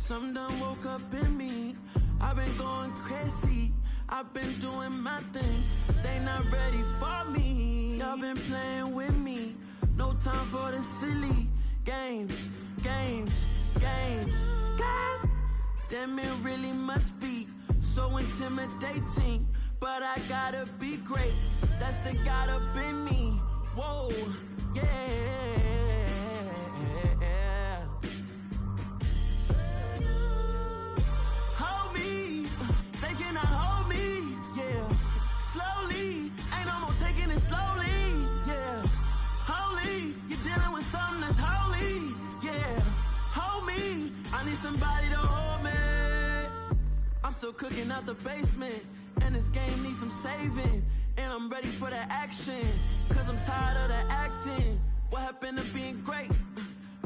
Some done woke up in me. I've been going crazy. I've been doing my thing. They not ready for me. Y'all been playing with me. No time for the silly games. Damn, it really must be so intimidating. But I gotta be great. That's the God up in me. Whoa, yeah. Hold me, they cannot hold me, yeah. Slowly, ain't no more taking it slowly, yeah. Holy, you're dealing with something that's holy, yeah. Hold me, I need somebody to hold me. I'm still cooking out the basement, and this game needs some saving. And I'm ready for the action, cause I'm tired of the acting. What happened to being great?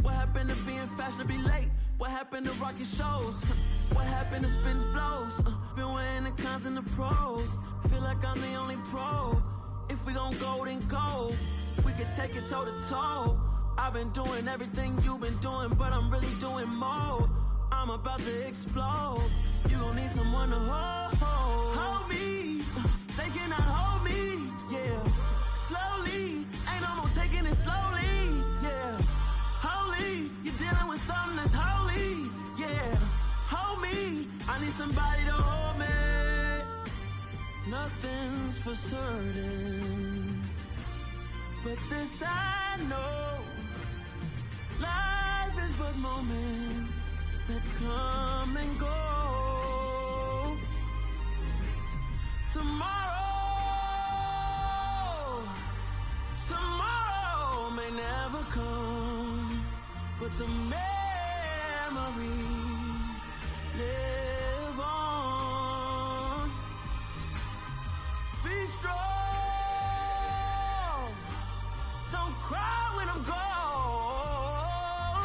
What happened to being fashionably late? What happened to rocking shows? What happened to spitting flows? Been weighing the cons and the pros. Feel like I'm the only pro. If we gon' go, then go. We could take it toe to toe. I've been doing everything you've been doing, but I'm really doing more. I'm about to explode. You gon' need someone to hold me. They cannot hold me, yeah. Slowly, ain't no more taking it slowly, yeah. Holy, you're dealing with something that's holy, yeah. Hold me, I need somebody to hold me. Nothing's for certain, but this I know. Life is but moments that come and go. Tomorrow may never come, but the memories live on. Be strong, don't cry when I'm gone.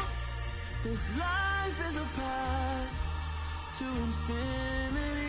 This life is a path to infinity.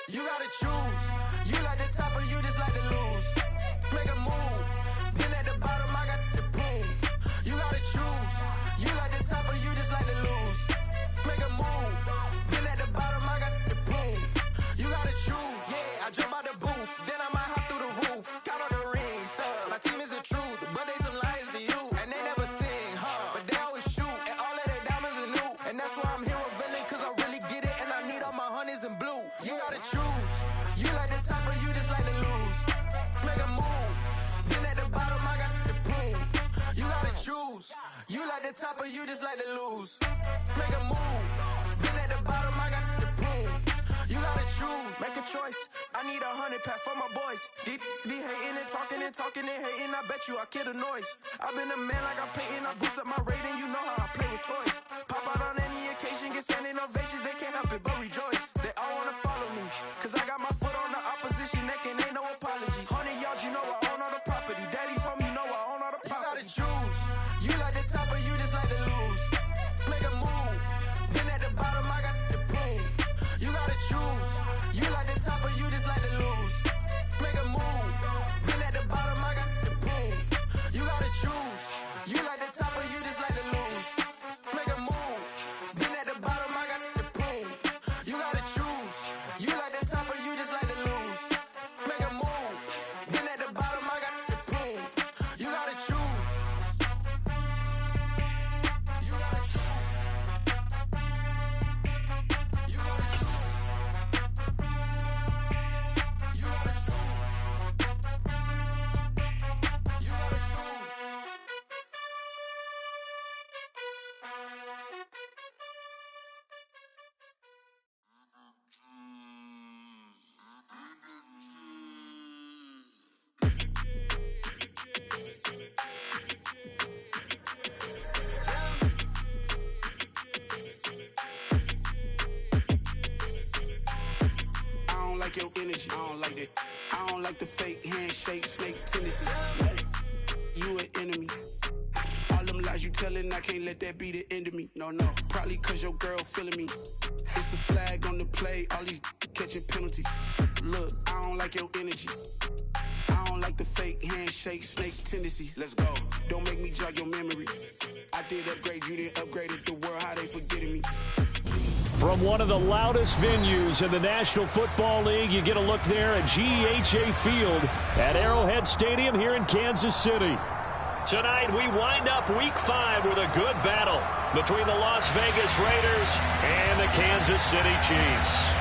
You gotta choose. You like the top or you just like to lose. Make a move. Been at the bottom, I got the proof. You gotta choose. You like the top or you just like to lose. Make a move. the top of you just like to lose. Make a move. Been at the bottom, I got the proof. You gotta choose, make a choice. I need 100 pack for my boys. Be hating and talking and hating. I bet you I kill the noise. I've been a man like I'm painting. I boost up my rating. You know how I play with toys. Pop out on any occasion, get standing ovations. They can't help it but rejoice. They all wanna follow me, cause I got my foot on the opposition neck and ain't no apologies. 100 yards, you know I own all the property. Daddy's home, you know I own all the property. You gotta choose. You like the top or you just like to lose. Make a move. Been at the bottom, I got the proof. You gotta choose. You like the top or you just like to lose. Make a move. Been at the bottom, I got the proof. You gotta choose. You like the top or you just like to lose. Make a move. Been at the bottom, I got the proof. You gotta choose. You like the top or you just like to lose. Make a move. Been at the bottom, I got the proof. You gotta choose. You gotta choose. You gotta choose. You gotta choose. You gotta choose. I don't like your energy. I don't like that. I don't like the fake handshake, snake tendency. You an enemy. All them lies you telling, I can't let that be the end of me. No, probably cause your girl feeling me. It's a flag on the play, all these catching penalties. Look, I don't like your energy. I don't like the fake handshake, snake tendency. Let's go. Don't make me jog your memory. I did upgrade, you didn't upgrade it. The world, how they forgetting me. From one of the loudest venues in the National Football League, you get a look there at GEHA Field at Arrowhead Stadium here in Kansas City. Tonight, we wind up Week 5 with a good battle between the Las Vegas Raiders and the Kansas City Chiefs.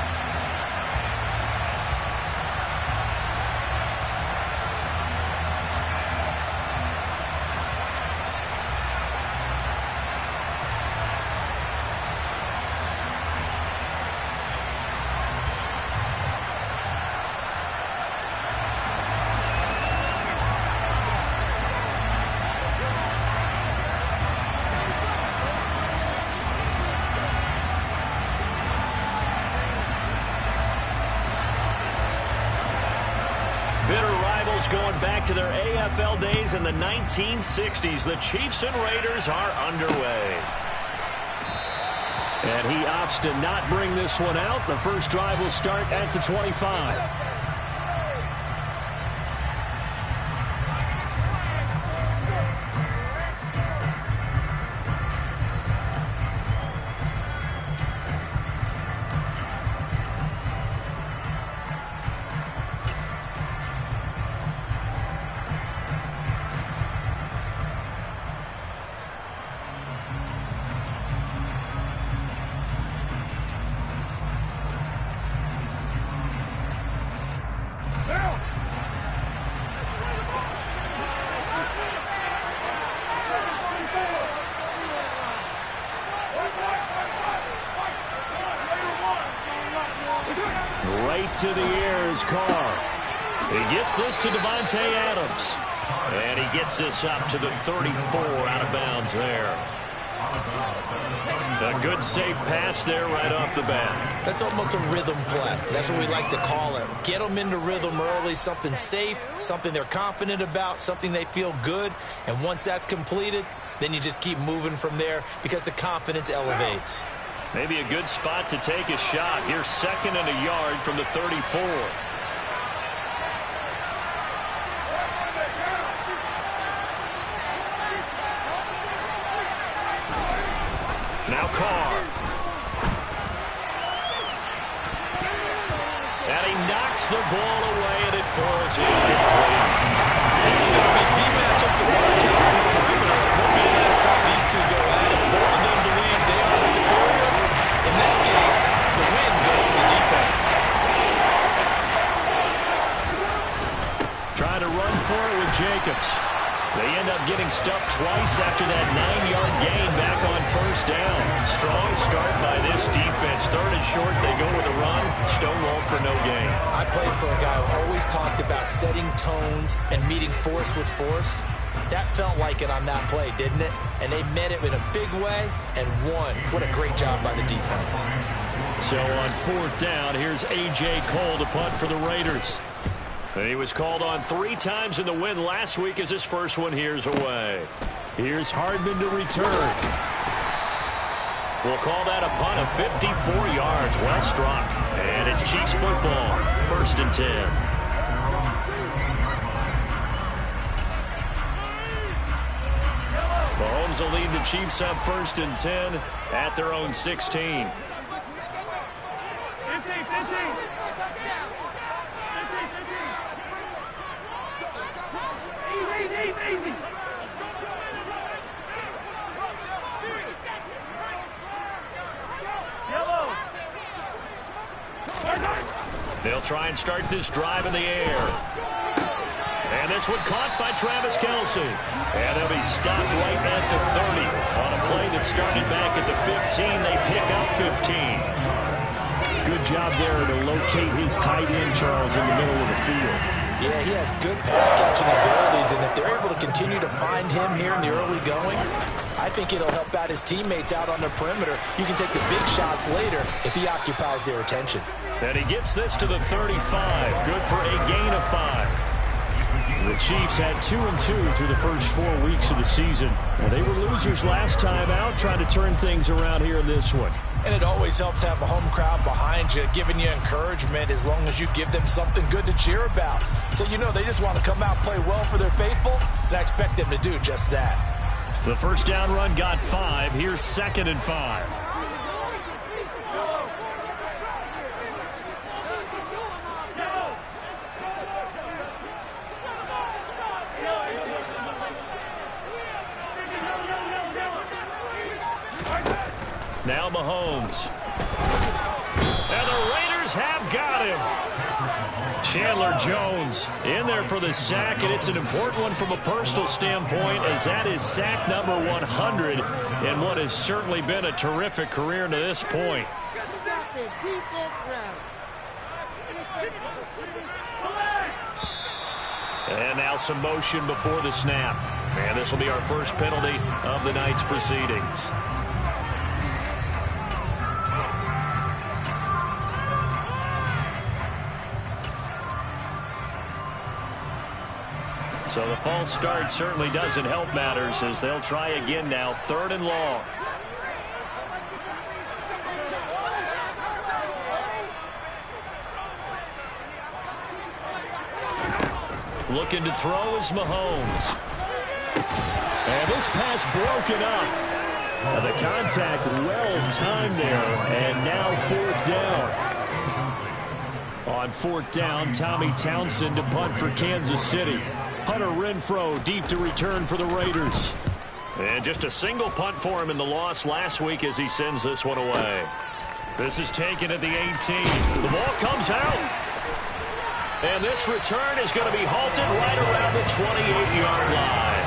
Going back to their AFL days in the 1960s, the Chiefs and Raiders are underway. And he opts to not bring this one out. The first drive will start at the 25. Right to the air is Carr. He gets this to Devontae Adams. And he gets this up to the 34 out of bounds there. A good safe pass there right off the bat. That's almost a rhythm play. That's what we like to call it. Get them into rhythm early, something safe, something they're confident about, something they feel good. And once that's completed, then you just keep moving from there because the confidence elevates. Maybe a good spot to take a shot. Here's 2nd and a yard from the 34. Now Carr. And he knocks the ball away, and it falls incomplete. This is going to be the matchup to watch as on the perimeter. It won't be the last time these two go at it. Both of them believe they are the superior. In this case, the win goes to the defense. Trying to run for it with Jacobs. They end up up getting stuffed twice after that 9-yard gain back on first down. Strong start by this defense. Third and short, they go with a run. Stonewalled for no gain. I played for a guy who always talked about setting tones and meeting force with force. That felt like it on that play, didn't it? And they met it in a big way and won. What a great job by the defense. So on fourth down, here's A.J. Cole to punt for the Raiders. He was called on 3 times in the win last week as his first one here's away. Here's Hardman to return. We'll call that a punt of 54 yards. Well struck. And it's Chiefs football. 1st and 10. Mahomes will lead the Chiefs up 1st and 10 at their own 16. They'll try and start this drive in the air. And this one caught by Travis Kelce. And they'll be stopped right at the 30. On a play that started back at the 15, they pick up 15. Good job there to locate his tight end, Charles, in the middle of the field. Yeah, he has good pass-catching abilities, and if they're able to continue to find him here in the early going, I think it'll help out his teammates out on the perimeter. You can take the big shots later if he occupies their attention. And he gets this to the 35. Good for a gain of 5. The Chiefs had 2-2 through the first 4 weeks of the season. Well, they were losers last time out, trying to turn things around here in this one. And it always helps to have a home crowd behind you, giving you encouragement as long as you give them something good to cheer about. So you know they just want to come out and play well for their faithful, and I expect them to do just that. The first down run got 5. Here's 2nd and 5. Now Mahomes. And the Raiders have got him. Chandler Jones in there for the sack, and it's an important one from a personal standpoint, as that is sack number 100 in what has certainly been a terrific career to this point. And now some motion before the snap. And this will be our first penalty of the night's proceedings. So the false start certainly doesn't help matters, as they'll try again now, 3rd and long. Looking to throw is Mahomes. And this pass broken up. The contact well timed there, and now 4th down. On 4th down, Tommy Townsend to punt for Kansas City. Hunter Renfrow deep to return for the Raiders. And just a single punt for him in the loss last week as he sends this one away. This is taken at the 18. The ball comes out. And this return is going to be halted right around the 28-yard line.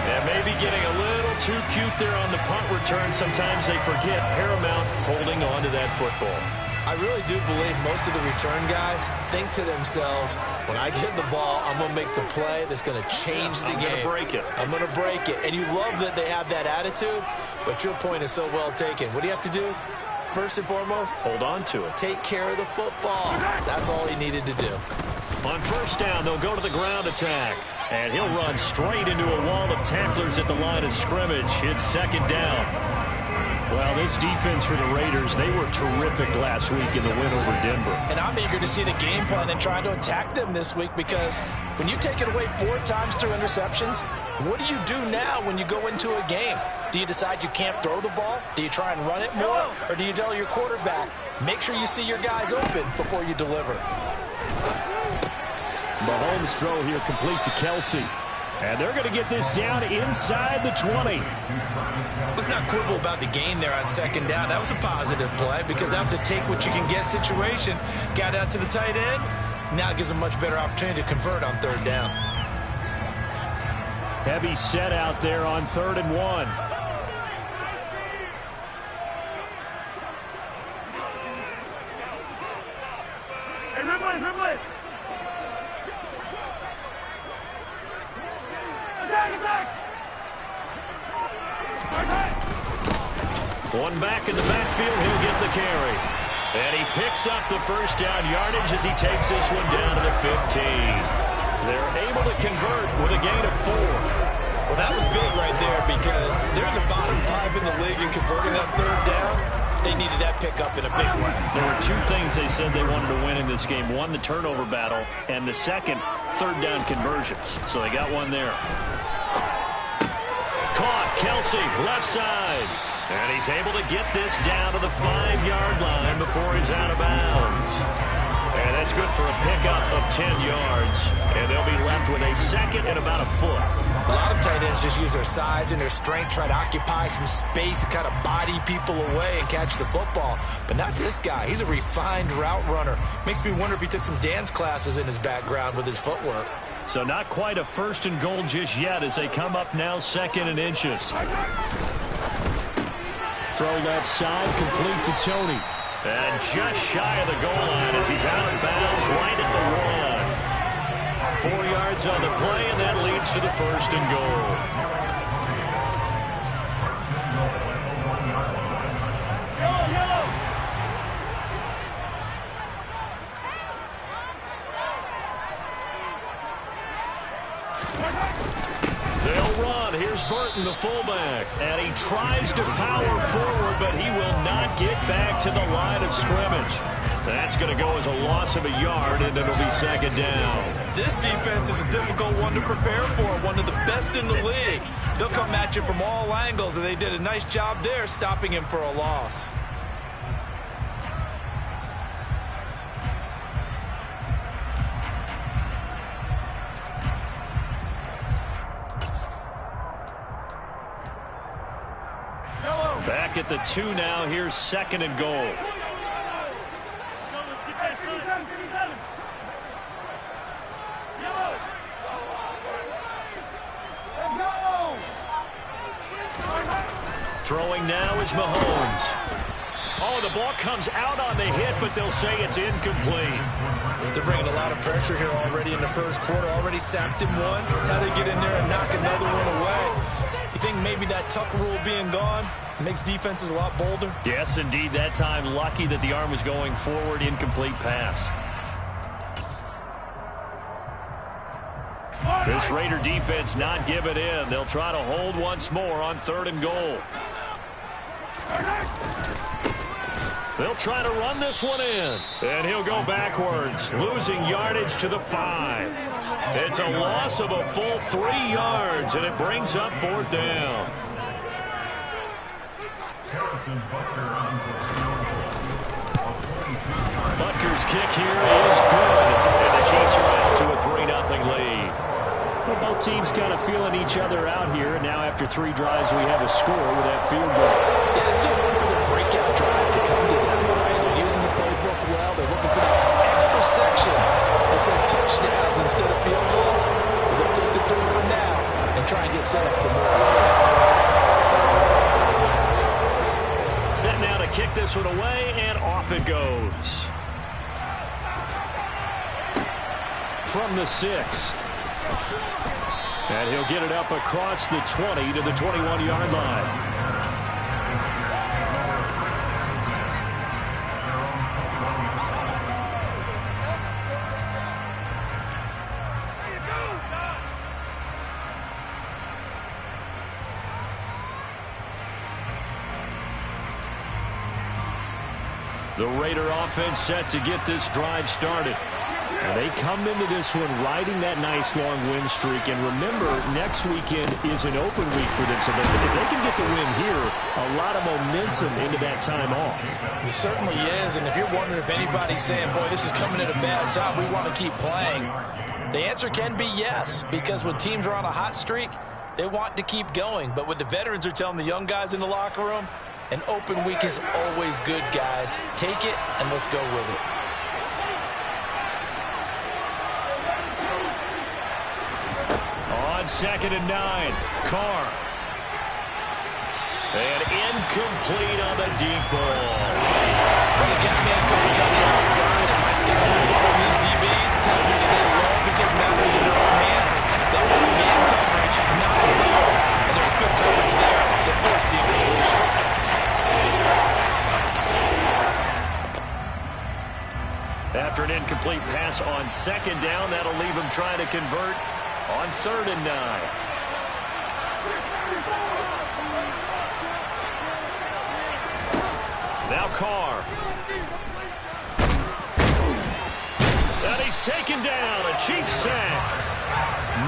And maybe getting a little too cute there on the punt return. Sometimes they forget paramount holding on to that football. I really do believe most of the return guys think to themselves, when I get the ball, I'm going to make the play that's going to change the game. I'm going to break it. And you love that they have that attitude, but your point is so well taken. What do you have to do? First and foremost, hold on to it. Take care of the football. That's all he needed to do. On first down, they'll go to the ground attack. And he'll run straight into a wall of tacklers at the line of scrimmage. It's 2nd down. Well, this defense for the Raiders, they were terrific last week in the win over Denver. And I'm eager to see the game plan and trying to attack them this week, because when you take it away 4 times through interceptions, what do you do now when you go into a game? Do you decide you can't throw the ball? Do you try and run it more? Or do you tell your quarterback, make sure you see your guys open before you deliver? Mahomes' throw here complete to Kelce. And they're going to get this down inside the 20. Let's not quibble about the gain there on 2nd down. That was a positive play, because that was a take-what-you-can-get situation. Got out to the tight end. Now it gives them much better opportunity to convert on 3rd down. Heavy set out there on 3rd and 1. One back in the backfield, he'll get the carry. And he picks up the first down yardage as he takes this one down to the 15. They're able to convert with a gain of 4. Well, that was big right there because they're in the bottom 5 in the league and converting that 3rd down. They needed that pickup in a big way. There were 2 things they said they wanted to win in this game. One, the turnover battle, and the second, 3rd down conversions. So they got one there. Caught, Kelsey, left side. And he's able to get this down to the 5-yard line before he's out of bounds. And that's good for a pickup of 10 yards. And they'll be left with a second and about a foot. A lot of tight ends just use their size and their strength, try to occupy some space and kind of body people away and catch the football. But not this guy. He's a refined route runner. Makes me wonder if he took some dance classes in his background with his footwork. So not quite a 1st and goal just yet as they come up now 2nd and inches. Throw left side, complete to Tony. And just shy of the goal line as he's out of bounds right at the 1. 4 yards on the play, and that leads to the 1st and goal. They'll run. Here's Burton, the fullback. And he tries to power forward, but he will not get back to the line of scrimmage. That's going to go as a loss of a yard, and it'll be 2nd down. This defense is a difficult one to prepare for, one of the best in the league. They'll come at you from all angles, and they did a nice job there stopping him for a loss. Back at the 2 now. Here's 2nd and goal. Throwing now is Mahomes. Oh, the ball comes out on the hit, but they'll say it's incomplete. They're bringing a lot of pressure here already in the 1st quarter. Already sacked him once. How they get in there and knock another one away? You think maybe that tuck rule being gone makes defenses a lot bolder? Yes, indeed. That time, lucky that the arm was going forward. Incomplete pass. This Raider defense not giving in. They'll try to hold once more on 3rd and goal. They'll try to run this one in. And he'll go backwards, losing yardage to the 5. It's a loss of a full 3 yards, and it brings up 4th down. Butker's kick here is good, and the Chiefs are out to a 3-0 lead. Well, both teams kind of feeling each other out here, and now after 3 drives, we have a score with that field goal. Yeah, it's still looking for their breakout drive to come to them, right? They're using the playbook well. They're looking for that extra section that says touchdowns instead of field goals. But they'll take the 3 for now and try and get set up for more. Set now to kick this one away, and off it goes. From the 6. And he'll get it up across the 20 to the 21-yard line. The Raider offense set to get this drive started. And they come into this one riding that nice long win streak. And remember, next weekend is an open week for them. So if they can get the win here, a lot of momentum into that time off. It certainly is. And if you're wondering if anybody's saying, boy, this is coming at a bad time, we want to keep playing, the answer can be yes. Because when teams are on a hot streak, they want to keep going. But what the veterans are telling the young guys in the locker room, an open week is always good, guys. Take it, and let's go with it. 2nd and 9. Carr. And incomplete on the deep ball. Well, you got man coverage on the outside, and my scouting report on these DBs tells me that they love to take matters in their own hands. They want man coverage, not zone. And there was good coverage there that forced the incompletion. After an incomplete pass on 2nd down, that'll leave him trying to convert on 3rd and 9. Now Carr. And he's taken down. A Chiefs sack.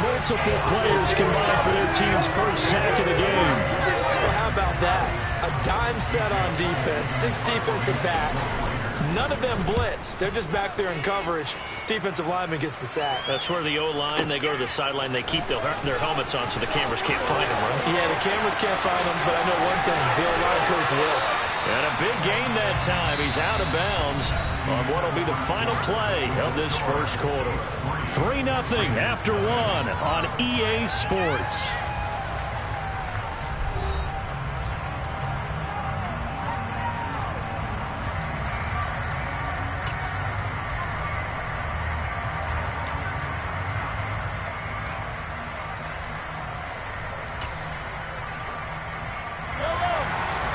Multiple players combined for their team's first sack of the game. Well, how about that? A dime set on defense. 6 defensive backs. None of them blitz. They're just back there in coverage. Defensive lineman gets the sack. That's where the O-line, they go to the sideline, they keep their helmets on so the cameras can't find them, right? Yeah, the cameras can't find them, but I know one thing. The O-line coach will. And a big gain that time. He's out of bounds on what will be the final play of this first quarter. 3-0 after 1 on EA Sports.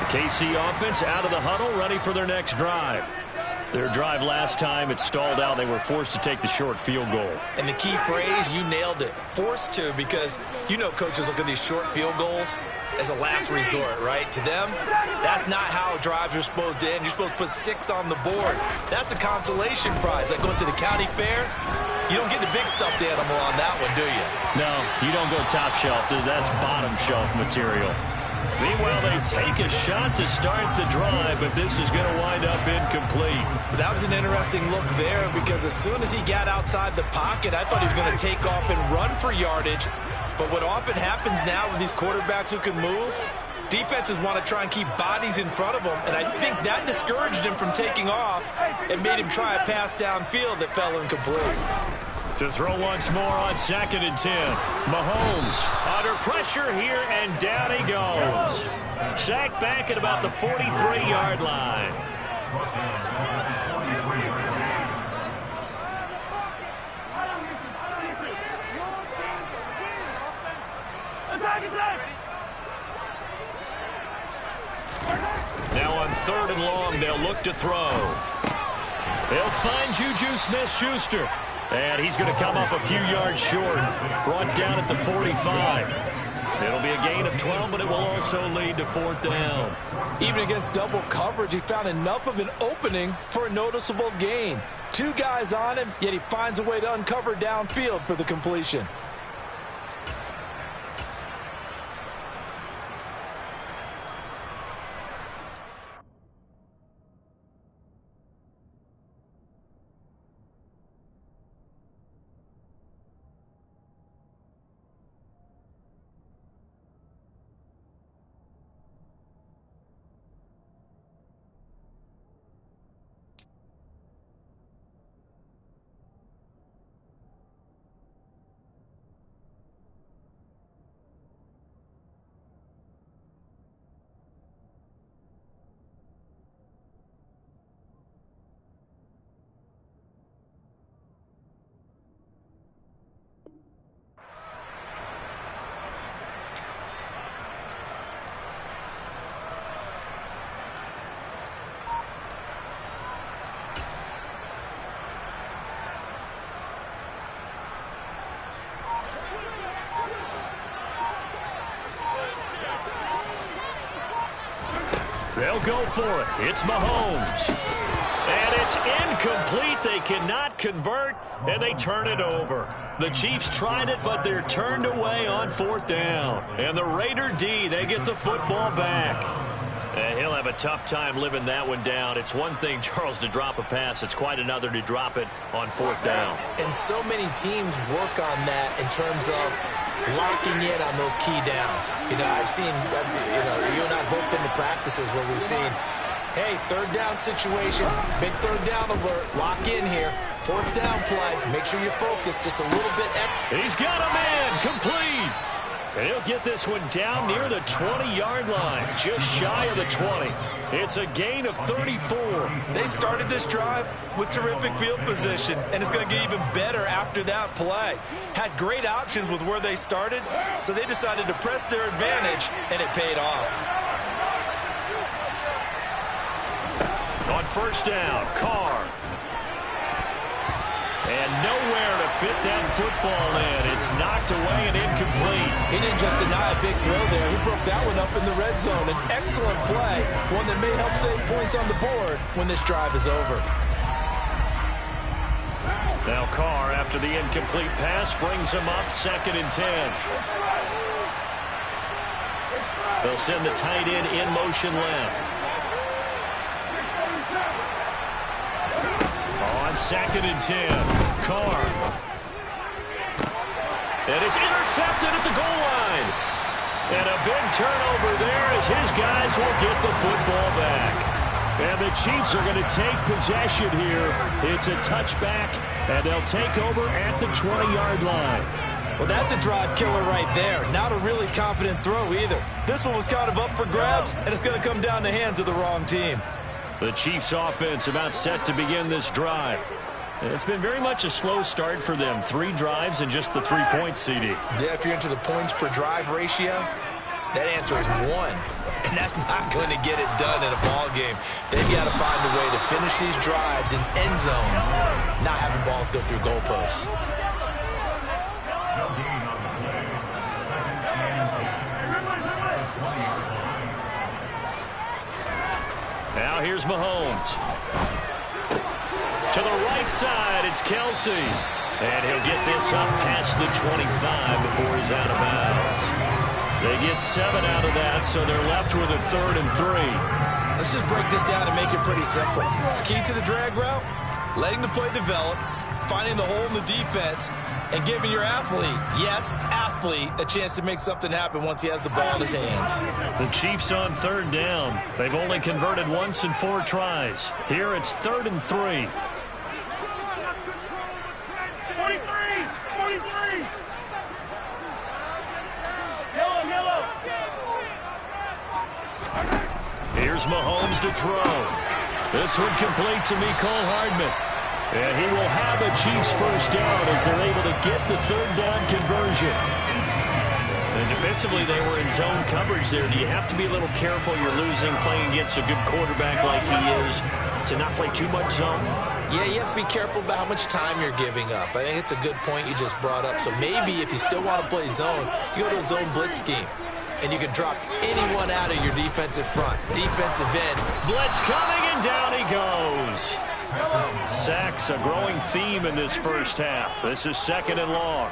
KC offense out of the huddle, ready for their next drive. Their drive last time, it stalled out. They were forced to take the short field goal. And the key phrase, you nailed it, forced to, because you know coaches look at these short field goals as a last resort, right? To them, that's not how drives are supposed to end. You're supposed to put 6 on the board. That's a consolation prize. Like going to the county fair, you don't get the big stuffed animal on that one, do you? No, you don't go top shelf. That's bottom shelf material. Meanwhile, they take a shot to start the drive, but this is going to wind up incomplete. But that was an interesting look there, because as soon as he got outside the pocket, I thought he was going to take off and run for yardage. But what often happens now with these quarterbacks who can move, defenses want to try and keep bodies in front of them, and I think that discouraged him from taking off and made him try a pass downfield that fell incomplete. To throw once more on 2nd and 10. Mahomes under pressure here, and down he goes. Sacked back at about the 43-yard line. Now on 3rd and long, they'll look to throw. They'll find Juju Smith-Schuster. And he's going to come up a few yards short. Brought down at the 45. It'll be a gain of 12, but it will also lead to 4th down. Even against double coverage, he found enough of an opening for a noticeable gain. 2 guys on him, yet he finds a way to uncover downfield for the completion. They'll go for it. It's Mahomes. And it's incomplete. They cannot convert, and they turn it over. The Chiefs tried it, but they're turned away on 4th down. And the Raider D, they get the football back. And he'll have a tough time living that one down. It's one thing, Charles, to drop a pass. It's quite another to drop it on 4th down. And so many teams work on that in terms of locking in on those key downs. You know, I've seen, you and I have both been to practices where we've seen Hey, third down situation, big third down alert. Lock in here. Fourth down play. Make sure you focus just a little bit. He's got a man complete. And he'll get this one down near the 20-yard line, just shy of the 20. It's a gain of 34. They started this drive with terrific field position, and it's going to get even better after that play. Had great options with where they started, so they decided to press their advantage, and it paid off. On first down, Carr. And nowhere to fit that football in. It's knocked away and incomplete. He didn't just deny a big throw there. He broke that one up in the red zone. An excellent play, one that may help save points on the board when this drive is over. Now Carr, after the incomplete pass, brings him up 2nd and 10. They'll send the tight end in motion left. On 2nd and 10, Carr. And it's intercepted at the goal line. And a big turnover there as his guys will get the football back. And the Chiefs are going to take possession here. It's a touchback, and they'll take over at the 20-yard line. Well, that's a drive killer right there. Not a really confident throw either. This one was kind of up for grabs, and it's going to come down the hands of the wrong team. The Chiefs offense about set to begin this drive. It's been very much a slow start for them. 3 drives and just the 3 points, CD. Yeah, if you're into the points per drive ratio, that answer is 1. And that's not going to get it done in a ball game. They've got to find a way to finish these drives in end zones, not having balls go through goalposts. Now here's Mahomes. To the right side, it's Kelsey. And he'll get this up past the 25 before he's out of bounds. They get 7 out of that, so they're left with a 3rd and 3. Let's just break this down and make it pretty simple. Key to the drag route, letting the play develop, finding the hole in the defense, and giving your athlete, yes, athlete, a chance to make something happen once he has the ball in his hands. The Chiefs on 3rd down. They've only converted once in 4 tries. Here it's 3rd and 3. 43. Yellow. Here's Mahomes to throw. This one complete to Mecole Hardman. And he will have a Chiefs first down as they're able to get the 3rd down conversion. And defensively, they were in zone coverage there. Do you have to be a little careful? You're losing playing against a good quarterback like he is to not play too much zone? Yeah, you have to be careful about how much time you're giving up. I think it's a good point you just brought up. So maybe if you still want to play zone, you go to a zone blitz scheme. And you can drop anyone out of your defensive front. Defensive end. Blitz coming, and down he goes. Sacks, a growing theme in this first half. This is 2nd and long.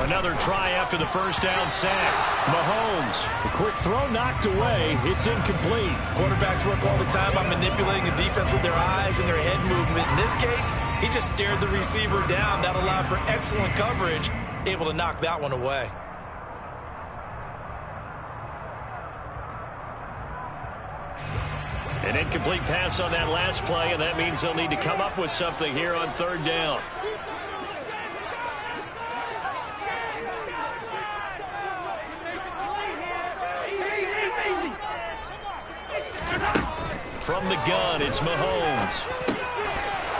Another try after the first down sack. Mahomes, a quick throw knocked away. It's incomplete. Quarterbacks work all the time by manipulating the defense with their eyes and their head movement. In this case, he just stared the receiver down. That allowed for excellent coverage, able to knock that one away. An incomplete pass on that last play, and that means they'll need to come up with something here on 3rd down. From the gun, it's Mahomes.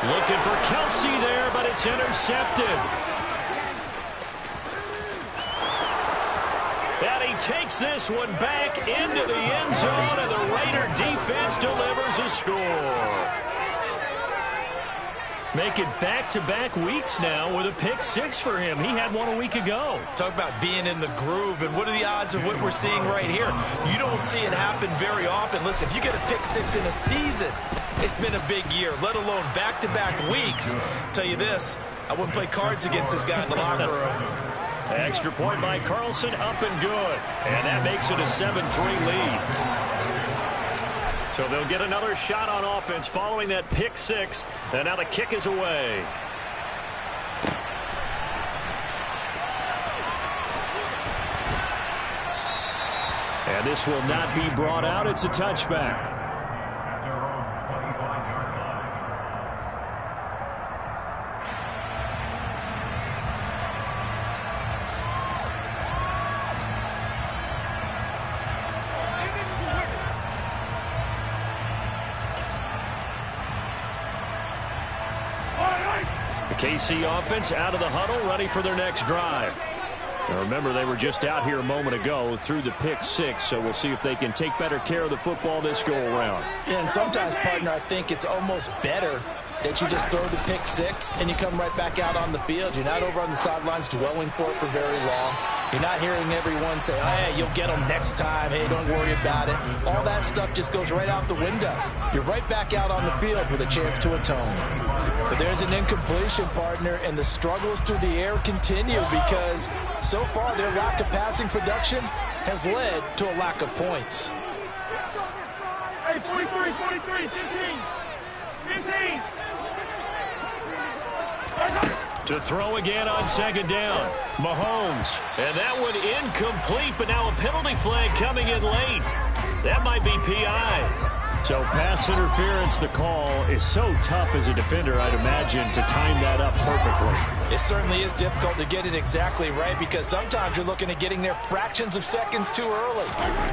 Looking for Kelsey there, but it's intercepted. And he takes this one back into the end zone, and the Raider defense delivers a score. Make it back-to-back weeks now with a pick 6 for him. He had one a week ago. Talk about being in the groove, and what are the odds of what we're seeing right here? You don't see it happen very often. Listen, if you get a pick 6 in a season, it's been a big year, let alone back-to-back weeks. Tell you this, I wouldn't play cards against this guy in the locker room. Extra point by Carlson, up and good. And that makes it a 7-3 lead. So they'll get another shot on offense following that pick 6. And now the kick is away. And this will not be brought out. It's a touchback. The KC offense out of the huddle, ready for their next drive. Now remember, they were just out here a moment ago through the pick 6, so we'll see if they can take better care of the football this go-around. Yeah, and sometimes, partner, I think it's almost better that you just throw the pick 6 and you come right back out on the field. You're not over on the sidelines dwelling for it for very long. You're not hearing everyone say, oh, hey, you'll get them next time. Hey, don't worry about it. All that stuff just goes right out the window. You're right back out on the field with a chance to atone. But there's an incompletion, partner, and the struggles through the air continue because so far their lack of passing production has led to a lack of points. Hey, 43, 43, 15, 15. To throw again on second down. Mahomes. And that one incomplete, but now a penalty flag coming in late. That might be PI. So pass interference, the call is so tough as a defender, I'd imagine, to time that up perfectly. It certainly is difficult to get it exactly right because sometimes you're looking at getting there fractions of seconds too early.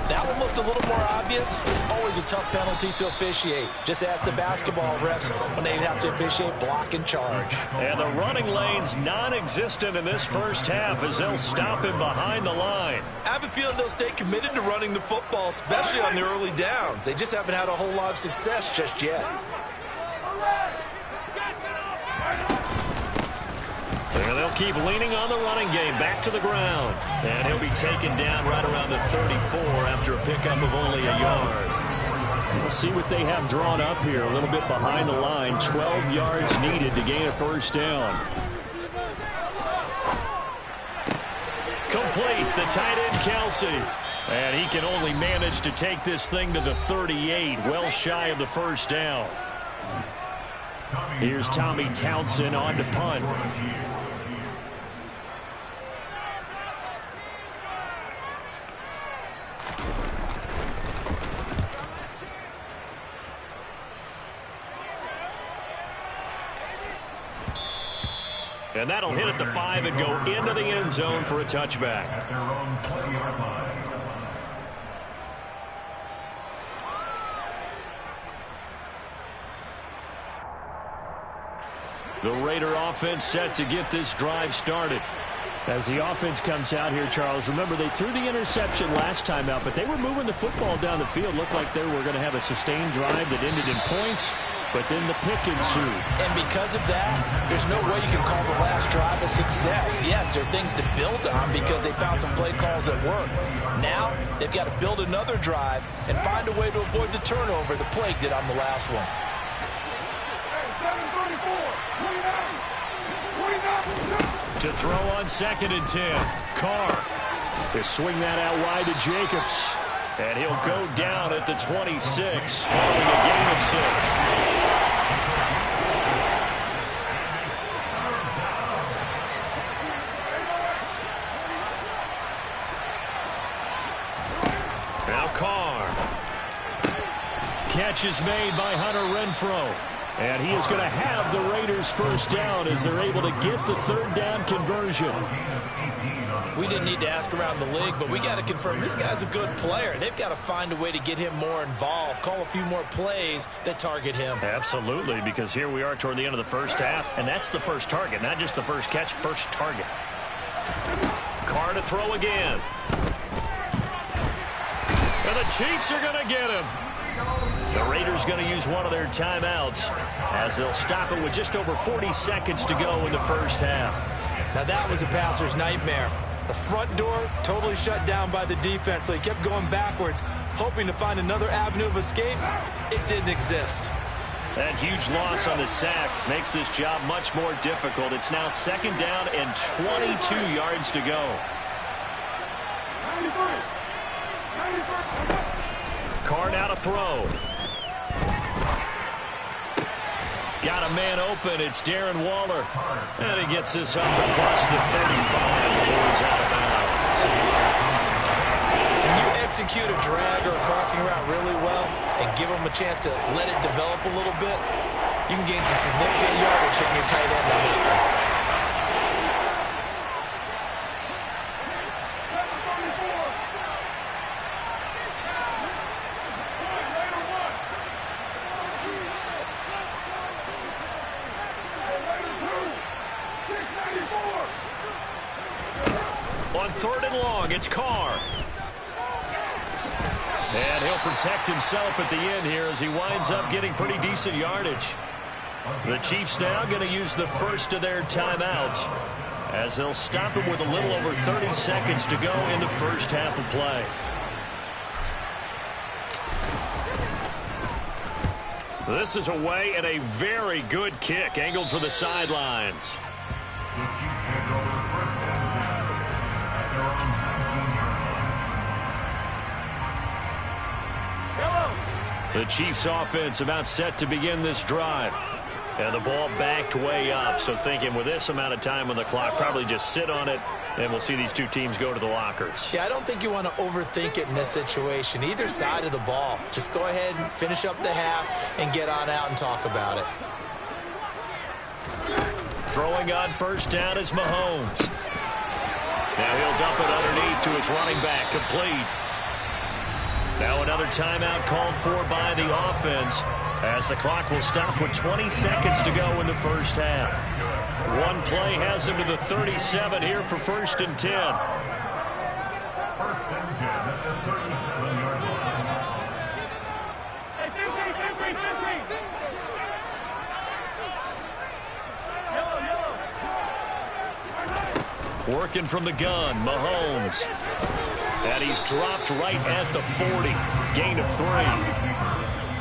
That one looked a little more obvious. Always a tough penalty to officiate. Just ask the basketball refs when they have to officiate block and charge. And the running lane's non-existent in this first half as they'll stop him behind the line. I have a feeling they'll stay committed to running the football, especially on the early downs. They just haven't had a whole lot of success just yet. And they'll keep leaning on the running game. Back to the ground. And he'll be taken down right around the 34 after a pickup of only a yard. We'll see what they have drawn up here. A little bit behind the line. 12 yards needed to gain a first down. Complete. The tight end, Kelsey. And he can only manage to take this thing to the 38. Well shy of the first down. Here's Tommy Townsend on to punt. And that'll hit at the 5 and go into the end zone for a touchback. The Raider offense set to get this drive started. As the offense comes out here, Charles, remember they threw the interception last time out, but they were moving the football down the field. Looked like they were going to have a sustained drive that ended in points, but then the pick ensued. And because of that, there's no way you can call the last drive a success. Yes, there are things to build on because they found some play calls that work. Now, they've got to build another drive and find a way to avoid the turnover the Plague did on the last one. To throw on 2nd and 10. Carr. They swing that out wide to Jacobs. And he'll go down at the 26 following a gain of 6. Now Carr. Catch is made by Hunter Renfrow. And he is going to have the Raiders first down as they're able to get the 3rd down conversion. We didn't need to ask around the league, but we got to confirm this guy's a good player. They've got to find a way to get him more involved, call a few more plays that target him. Absolutely, because here we are toward the end of the first half, and that's the first target, not just the first catch, first target. Carr to throw again. And the Chiefs are going to get him. The Raiders going to use one of their timeouts as they'll stop it with just over 40 seconds to go in the first half. Now that was a passer's nightmare. The front door totally shut down by the defense, so he kept going backwards, hoping to find another avenue of escape. It didn't exist. That huge loss on the sack makes this job much more difficult. It's now 2nd down and 22 yards to go. Carr now to throw. Got a man open. It's Darren Waller. And he gets this up across the 35 before he's out of bounds. When you execute execute a drag or a crossing route really well and give them a chance to let it develop a little bit, you can gain some significant yardage hitting your tight end on that one. On 3rd and long, it's Carr. And he'll protect himself at the end here as he winds up getting pretty decent yardage. The Chiefs now going to use the first of their timeouts as they'll stop him with a little over 30 seconds to go in the first half of play. This is away and a very good kick angled for the sidelines. The Chiefs offense about set to begin this drive. And the ball backed way up. So thinking with this amount of time on the clock, probably just sit on it, and we'll see these two teams go to the lockers. Yeah, I don't think you want to overthink it in this situation. Either side of the ball. Just go ahead and finish up the half and get on out and talk about it. Throwing on first down is Mahomes. Now he'll dump it underneath to his running back, complete. Now another timeout called for by the offense as the clock will stop with 20 seconds to go in the first half. One play has him to the 37 here for 1st and 10. 1st and 10 at the 37-yard line. Working from the gun, Mahomes. And he's dropped right at the 40. Gain of 3.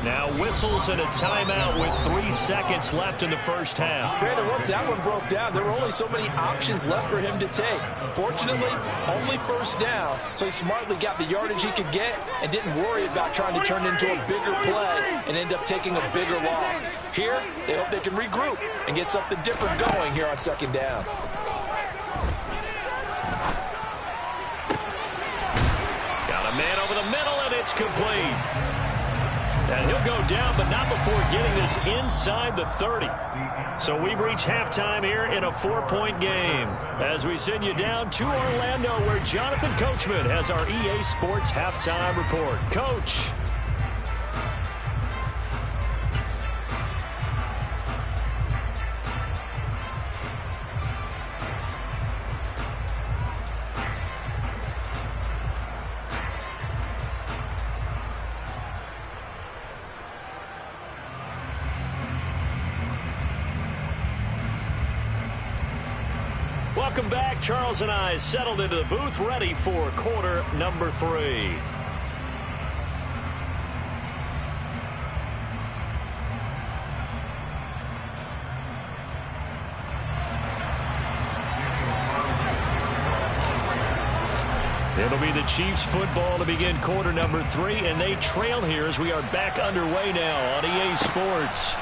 Now whistles and a timeout with 3 seconds left in the first half. Brandon, once that one broke down, there were only so many options left for him to take. Fortunately, only first down, so he smartly got the yardage he could get and didn't worry about trying to turn it into a bigger play and end up taking a bigger loss. Here, they hope they can regroup and get something different going here on 2nd down. Man over the middle, and it's complete. And he'll go down, but not before getting this inside the 30. So we've reached halftime here in a 4-point game. As we send you down to Orlando, where Jonathan Coachman has our EA Sports halftime report. Coach. Welcome back. Charles and I settled into the booth, ready for quarter number 3. It'll be the Chiefs football to begin quarter number 3, and they trail here as we are back underway now on EA Sports.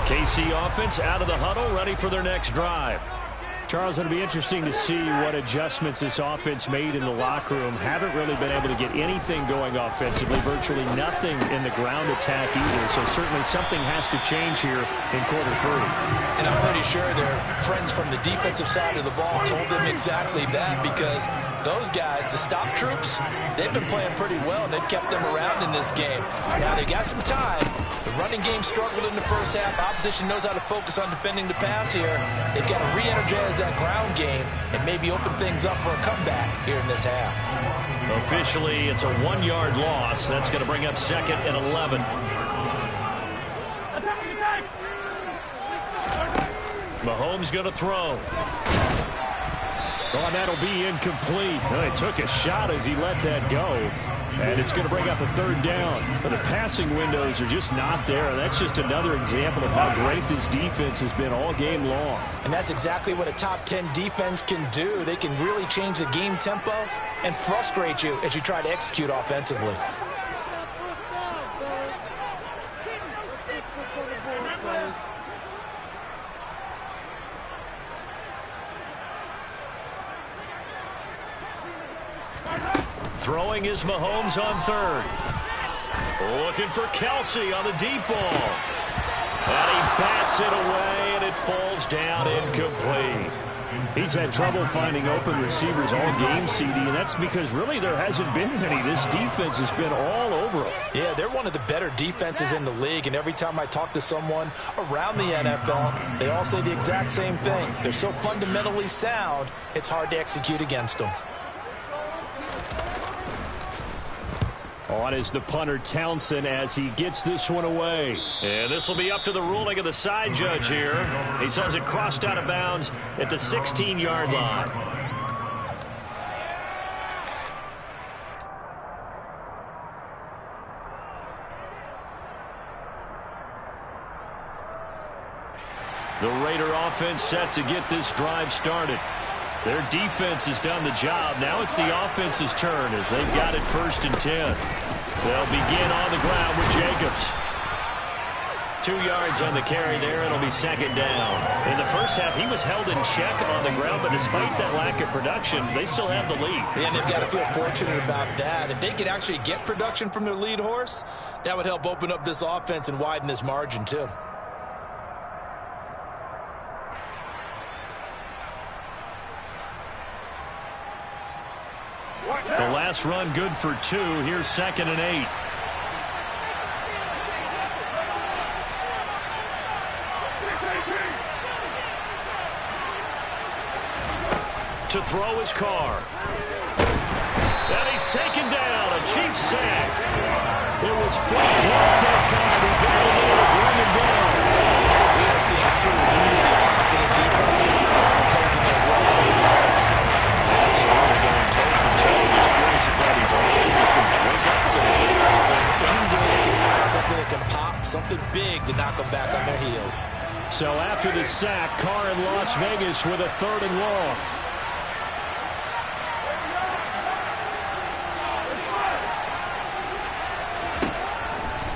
KC offense out of the huddle, ready for their next drive. Charles, it'll be interesting to see what adjustments this offense made in the locker room. Haven't really been able to get anything going offensively, virtually nothing in the ground attack either. So certainly something has to change here in quarter 3. And I'm pretty sure their friends from the defensive side of the ball told them exactly that, because those guys, the stop troops, they've been playing pretty well, and they've kept them around in this game. Now they got some time. The running game struggled in the first half. Opposition knows how to focus on defending the pass here. They've got to re-energize that ground game and maybe open things up for a comeback here in this half. Officially, it's a 1-yard loss. That's going to bring up 2nd and 11. Mahomes going to throw. Oh, that'll be incomplete. Well, he took a shot as he let that go. And it's going to bring up a 3rd down. But the passing windows are just not there. That's just another example of how great this defense has been all game long. And that's exactly what a top 10 defense can do. They can really change the game tempo and frustrate you as you try to execute offensively. Throwing is Mahomes on 3rd. Looking for Kelsey on the deep ball. And he bats it away, and it falls down incomplete. He's had trouble finding open receivers all game, CD, and that's because really there hasn't been many. This defense has been all over them. Yeah, they're one of the better defenses in the league, and every time I talk to someone around the NFL, they all say the exact same thing. They're so fundamentally sound, it's hard to execute against them. On is the punter Townsend as he gets this one away. And this will be up to the ruling of the side judge here. He says it crossed out of bounds at the 16-yard line. The Raider offense set to get this drive started. Their defense has done the job. Now it's the offense's turn as they've got it 1st and 10. They'll begin on the ground with Jacobs. 2 yards on the carry there. It'll be 2nd down. In the first half, he was held in check on the ground, but despite that lack of production, they still have the lead. Yeah, and they've got to feel fortunate about that. If they could actually get production from their lead horse, that would help open up this offense and widen this margin, too. The last run good for 2. Here's 2nd and 8. To throw his car. And he's taken down. A Chiefs sack. It was Frank Clark that time. He got it there to bring him down. We are seeing 2 really confident defenses opposing their well-raised offenses in this game. Absolutely going toe for toe. Just curious if how these offenses can break up a little bit. It's like any way they can find something that can pop, something big to knock them back on their heels. So after the sack, Carr in Las Vegas with a 3rd and long.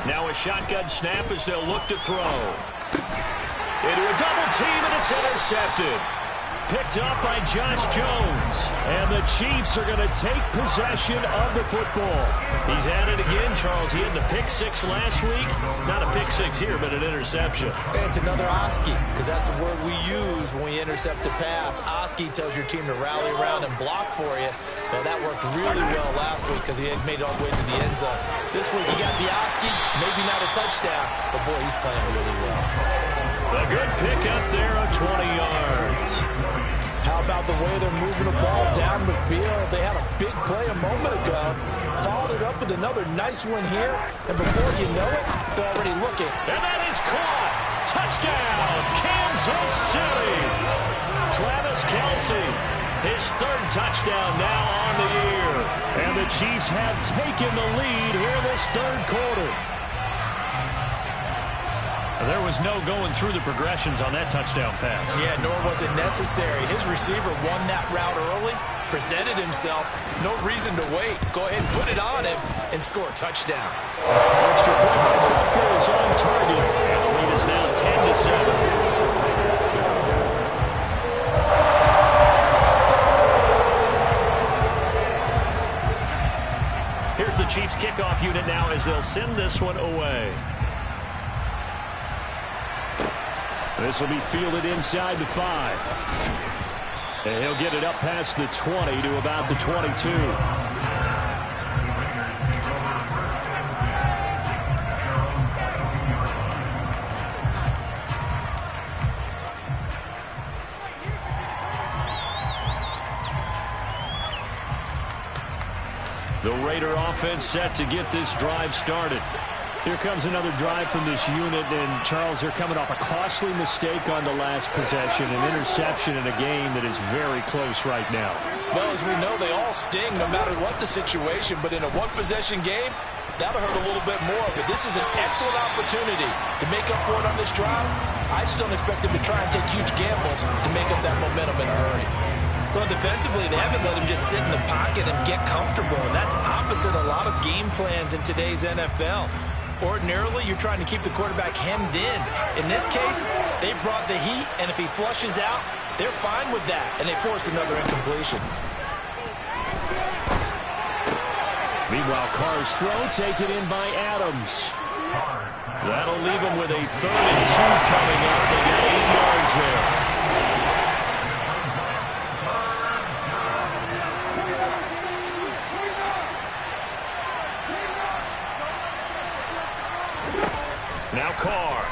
Now a shotgun snap as they'll look to throw. Into a double team, and it's intercepted. Picked up by Josh Jones. And the Chiefs are going to take possession of the football. He's at it again, Charles. He had the pick 6 last week. Not a pick 6 here, but an interception. And it's another Oski, because that's the word we use when we intercept a pass. Oski tells your team to rally around and block for you. Well, that worked really well last week because he had made it all the way to the end zone. This week he got the Oski, maybe not a touchdown, but boy, he's playing really well. A good pick up there of 20 yards. How about the way they're moving the ball down the field? They had a big play a moment ago. Followed it up with another nice one here. And before you know it, they're already looking. And that is caught. Touchdown, Kansas City. Travis Kelce, his 3rd touchdown now on the year. And the Chiefs have taken the lead here this 3rd quarter. There was no going through the progressions on that touchdown pass. Yeah, nor was it necessary. His receiver won that route early, presented himself. No reason to wait. Go ahead and put it on him and score a touchdown. Extra point by Booker is on target. And the lead is now 10-7. Here's the Chiefs kickoff unit now as they'll send this one away. This will be fielded inside the 5. And he'll get it up past the 20 to about the 22. The Raider offense set to get this drive started. Here comes another drive from this unit, and Charles, they're coming off a costly mistake on the last possession, an interception in a game that is very close right now. Well, as we know, they all sting no matter what the situation, but in a one-possession game, that'll hurt a little bit more. But this is an excellent opportunity to make up for it on this drive. I just don't expect them to try and take huge gambles to make up that momentum in a hurry. Well, defensively, they haven't let him just sit in the pocket and get comfortable, and that's opposite a lot of game plans in today's NFL. Ordinarily, you're trying to keep the quarterback hemmed in. In this case, they brought the heat, and if he flushes out, they're fine with that, and they force another incompletion. Meanwhile, Carr's throw taken in by Adams. That'll leave him with a 3rd and 2 coming up. They got 8 yards there. Now Carr.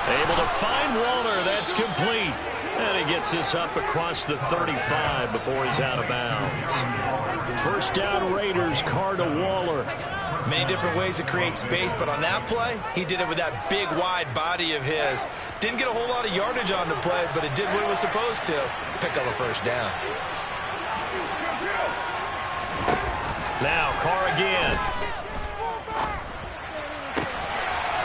Able to find Waller. That's complete. And he gets this up across the 35 before he's out of bounds. First down Raiders, Carr to Waller. Many different ways to create space, but on that play, he did it with that big, wide body of his. Didn't get a whole lot of yardage on the play, but it did what it was supposed to. Pick up a first down. Now Carr again.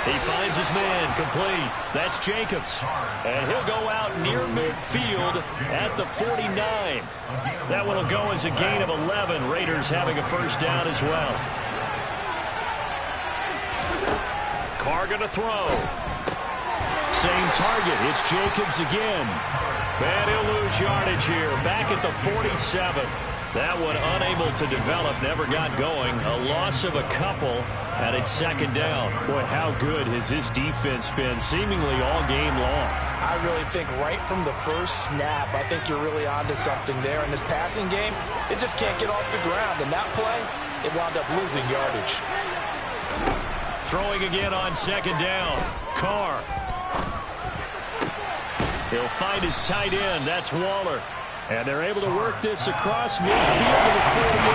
He finds his man, complete. That's Jacobs. And he'll go out near midfield at the 49. That one will go as a gain of 11. Raiders having a first down as well. Carr going to throw. Same target. It's Jacobs again. And he'll lose yardage here. Back at the 47. That one unable to develop, never got going. A loss of a couple, and it's second down. Boy, how good has this defense been seemingly all game long? I really think right from the first snap, I think you're really onto something there. In this passing game, it just can't get off the ground. And that play, it wound up losing yardage. Throwing again on second down. Carr. He'll find his tight end. That's Waller. And they're able to work this across midfield to the 48.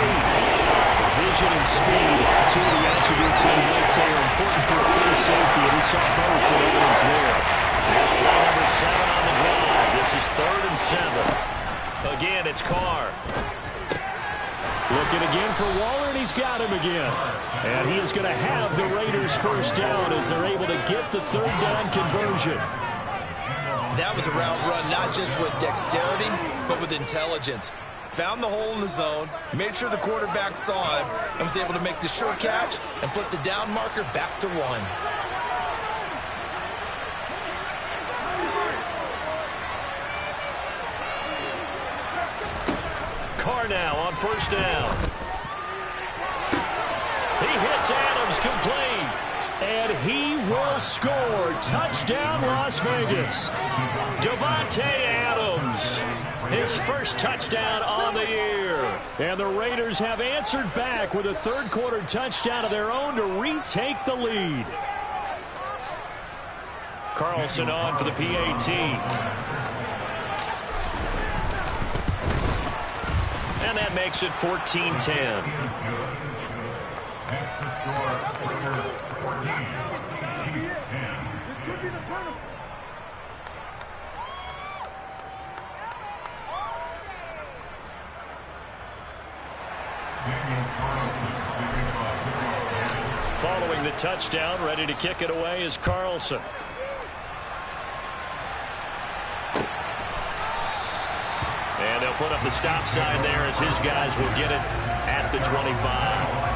Vision and speed, 2 of the attributes that you might say are important for a free safety, and we saw both in evidence there. Here's play number 7 on the drive. This is 3rd and 7. Again, it's Carr. Looking again for Waller, and he's got him again. And he is going to have the Raiders' first down as they're able to get the 3rd down conversion. That was a route run not just with dexterity, but with intelligence. Found the hole in the zone, made sure the quarterback saw him, and was able to make the sure catch and flip the down marker back to 1. Carr now on first down. He hits Adams complete. And he will score. Touchdown, Las Vegas. Davante Adams, his first touchdown on the year. And the Raiders have answered back with a third-quarter touchdown of their own to retake the lead. Carlson on for the PAT. And that makes it 14-10. This could be the tournament. Following the touchdown, ready to kick it away is Carlson. And they'll put up the stop sign there as his guys will get it at the 25.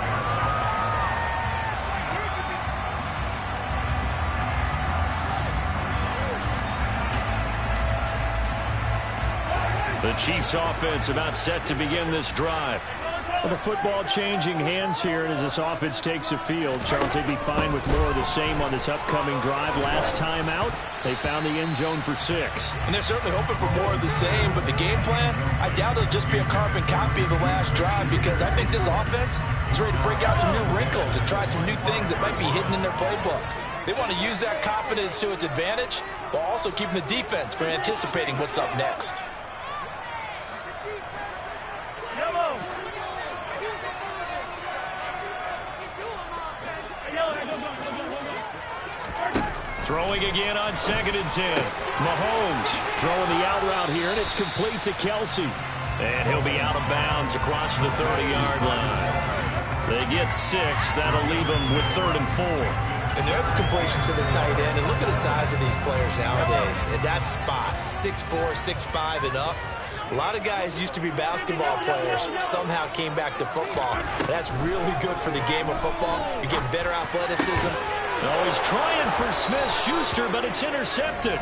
The Chiefs offense about set to begin this drive. Well, the football changing hands here, and as this offense takes the field, Charles, they'd be fine with more of the same on this upcoming drive. Last time out, they found the end zone for 6. And they're certainly hoping for more of the same, but the game plan, I doubt it'll just be a carbon copy of the last drive, because I think this offense is ready to break out some new wrinkles and try some new things that might be hidden in their playbook. They want to use that confidence to its advantage, while also keeping the defense from anticipating what's up next. Throwing again on 2nd and 10. Mahomes throwing the out route here, and it's complete to Kelsey. And he'll be out of bounds across the 30-yard line. They get 6. That'll leave them with 3rd and 4. And there's a completion to the tight end. And look at the size of these players nowadays. At that spot, 6'4", 6'5", and up. A lot of guys used to be basketball players, somehow came back to football. That's really good for the game of football. You're getting better athleticism. Oh, he's trying for Smith-Schuster, but it's intercepted.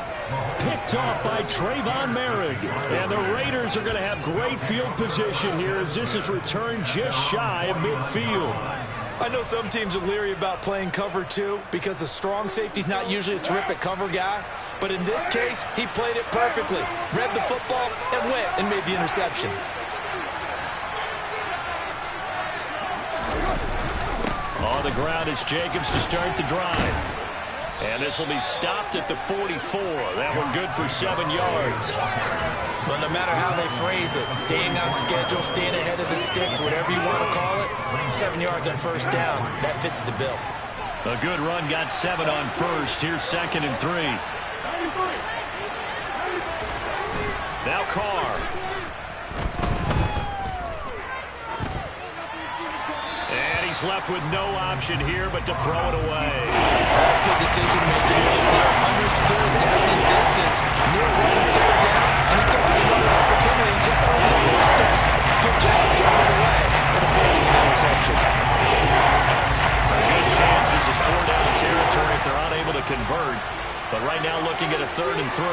Picked off by Trayvon Merrick. And the Raiders are going to have great field position here as this is returned just shy of midfield. I know some teams are leery about playing cover 2 because the strong safety's not usually a terrific cover guy. But in this case, he played it perfectly. Read the football and went and made the interception. On the ground is Jacobs to start the drive. And this will be stopped at the 44. That one good for 7 yards. But no matter how they phrase it, staying on schedule, staying ahead of the sticks, whatever you want to call it, 7 yards on first down, that fits the bill. A good run got 7 on first. Here's 2nd and 3. Now Carr. And he's left with no option here but to throw it away. That's good decision making right there. Understood down in distance. Knew it wasn't 3rd down, and he still had another opportunity just on the 4th step. Good job throwing it away and avoiding an interception. A good chance this is 4-down territory if they're unable to convert. But right now looking at a 3rd and 3.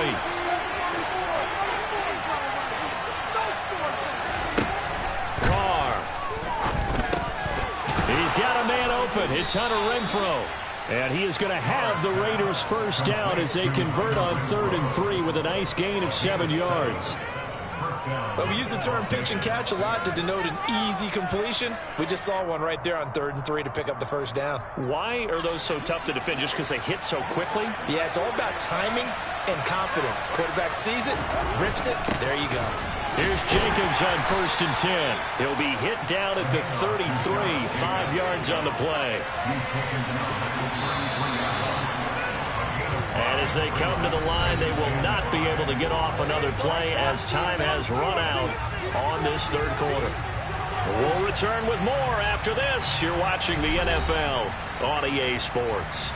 Carr. He's got a man open. It's Hunter Renfrow. And he is going to have the Raiders first down as they convert on 3rd and 3 with a nice gain of 7 yards. But we use the term pitch and catch a lot to denote an easy completion. We just saw one right there on 3rd and 3 to pick up the first down. Why are those so tough to defend? Just because they hit so quickly? Yeah, it's all about timing and confidence. Quarterback sees it, rips it, there you go. Here's Jacobs on 1st and 10. He'll be hit down at the 33, 5 yards on the play. And as they come to the line, they will not be able to get off another play as time has run out on this 3rd quarter. We'll return with more after this. You're watching the NFL on EA Sports.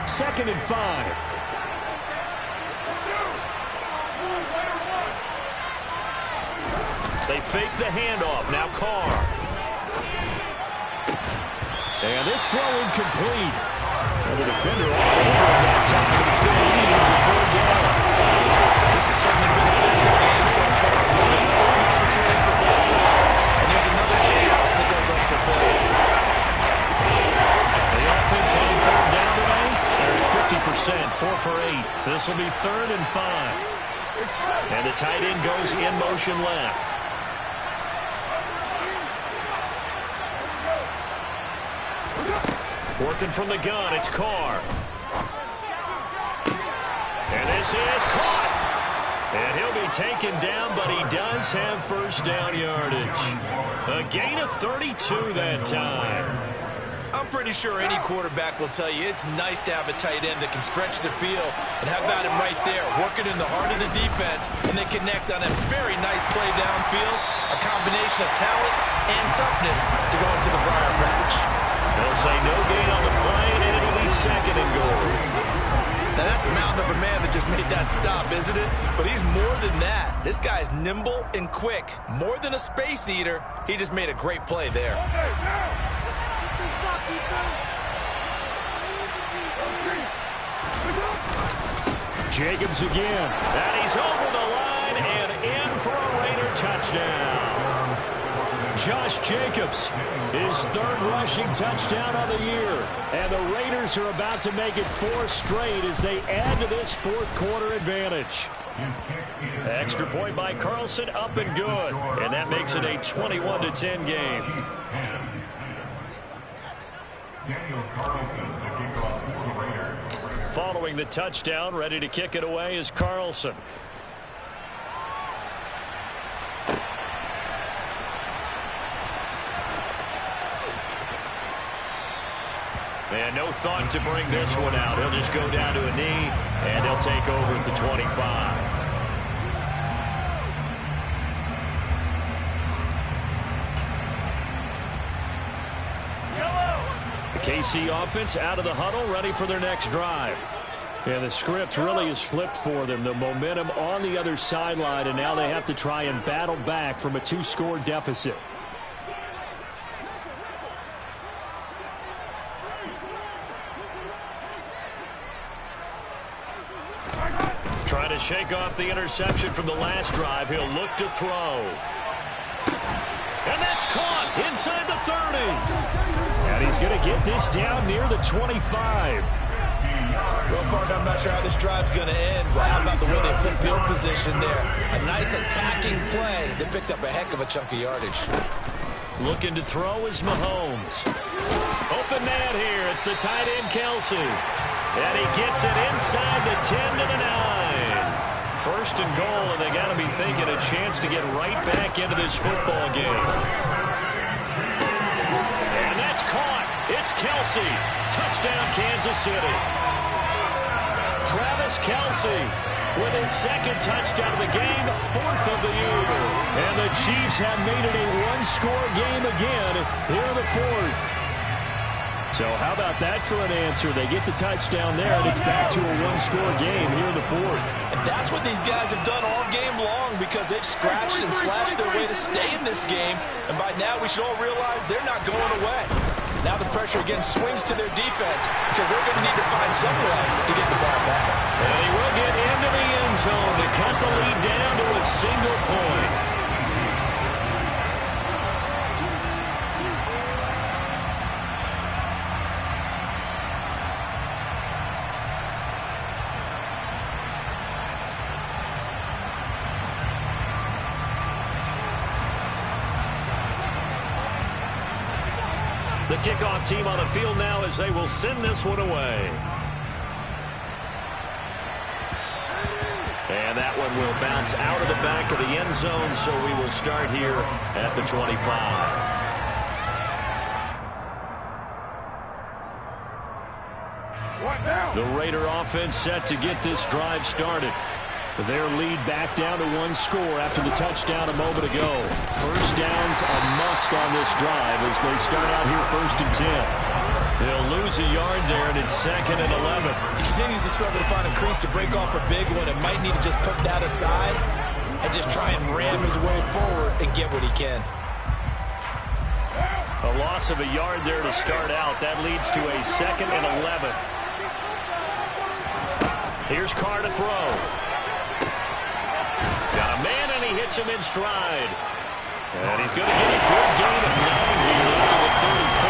Second and 5. They fake the handoff. Now Carr. And this throw incomplete. And the defender all over that time, but it's going to lead him to 3rd down. This has certainly been a physical game so far. Limited scoring opportunities for both sides. And there's another chance that goes unfulfilled. The offense on 3rd down today. They're at 50%, 4 for 8. This will be 3rd and 5. And the tight end goes in motion left. Working from the gun, it's Carr. And this is caught. And he'll be taken down, but he does have first down yardage. A gain of 32 that time. I'm pretty sure any quarterback will tell you it's nice to have a tight end that can stretch the field. And how about him right there, working in the heart of the defense, and they connect on a very nice play downfield. A combination of talent and toughness to go into the briar patch. They'll say no gain on the play, and it'll be 2nd and goal. Now that's a mountain of a man that just made that stop, isn't it? But he's more than that. This guy's nimble and quick. More than a space eater, he just made a great play there. Jacobs again. And he's over the line and in for a Raider touchdown. Josh Jacobs, his 3rd rushing touchdown of the year. And the Raiders are about to make it 4 straight as they add to this 4th quarter advantage. Extra point by Carlson, up and good. And that makes it a 21-10 game. Following the touchdown, ready to kick it away is Carlson. And no thought to bring this one out. He'll just go down to a knee, and he'll take over at the 25. The KC offense out of the huddle, ready for their next drive. And the script really is flipped for them. The momentum on the other sideline, and now they have to try and battle back from a 2-score deficit. Trying to shake off the interception from the last drive. He'll look to throw. And that's caught inside the 30. And he's going to get this down near the 25. Well, partner, I'm not sure how this drive's going to end, but how about the way they flip field position there? A nice attacking play. They picked up a heck of a chunk of yardage. Looking to throw is Mahomes. Open man here. It's the tight end, Kelsey. And he gets it inside the 10 to the 9. First and goal, and they got to be thinking a chance to get right back into this football game. And that's caught. It's Kelsey. Touchdown, Kansas City. Travis Kelsey with his second touchdown of the game, 4th of the year. And the Chiefs have made it a 1-score game again here in the 4th. So how about that for an answer? They get the touchdown there, and it's back to a 1-score game here in the 4th. And that's what these guys have done all game long, because they've scratched and slashed their way to stay in this game. And by now, we should all realize they're not going away. Now the pressure again swings to their defense, because they're going to need to find some way to get the ball back. And he will get into the end zone to cut the lead down to a single point. The kickoff team on the field now as they will send this one away. And that one will bounce out of the back of the end zone, so we will start here at the 25. The Raider offense set to get this drive started. Their lead back down to 1 score after the touchdown a moment ago. First down's a must on this drive as they start out here 1st and 10. They'll lose a yard there, and it's 2nd and 11. He continues to struggle to find a crease to break off a big one, and might need to just put that aside and just try and ram his way forward and get what he can. A loss of a yard there to start out. That leads to a 2nd and 11. Here's Carr to throw. Got a man, and he hits him in stride. And he's going to get a good gain of 9 here to the 34.